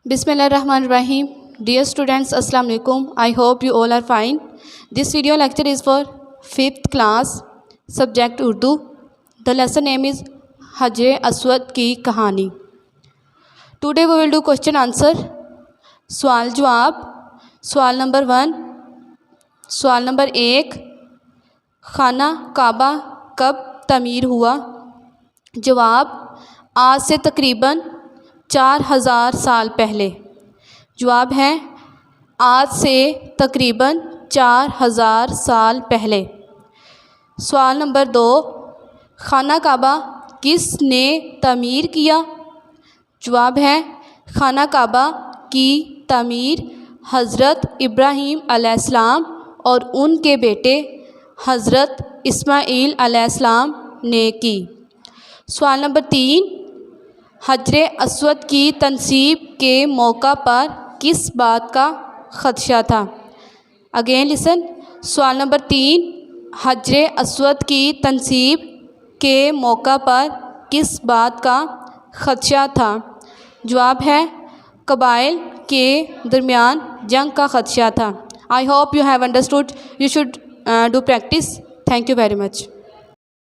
Bismillahirrahmanirrahim. Dear students, Assalamu alaikum. I hope you all are fine. This video lecture is for 5th class, subject Urdu. The lesson name is حجراسود کی کہانی. Today we will do question answer. سوال جواب. سوال number 1. سوال number 1. خانہ کعبہ کب تعمیر ہوا؟ جواب: آج سے تقریباً 4000 سال پہلے. جواب ہے آج سے تقریباً 4000 سال پہلے. سوال نمبر 2. خانہ کعبہ کس نے تعمیر کیا؟ جواب ہے خانہ کعبہ کی تعمیر حضرت ابراہیم علیہ السلام اور ان کے بیٹے حضرت اسماعیل علیہ السلام نے کی. سوال نمبر 3. حجر اسود کی تنصیب کے موقع پر کس بات کا خدشہ تھا؟ اگین لسن. سوال نمبر 3. حجر اسود کی تنصیب کے موقع پر کس بات کا خدشہ تھا؟ جواب ہے قبائل کے درمیان جنگ کا خدشہ تھا. I hope you have understood. You should do practice. Thank you very much.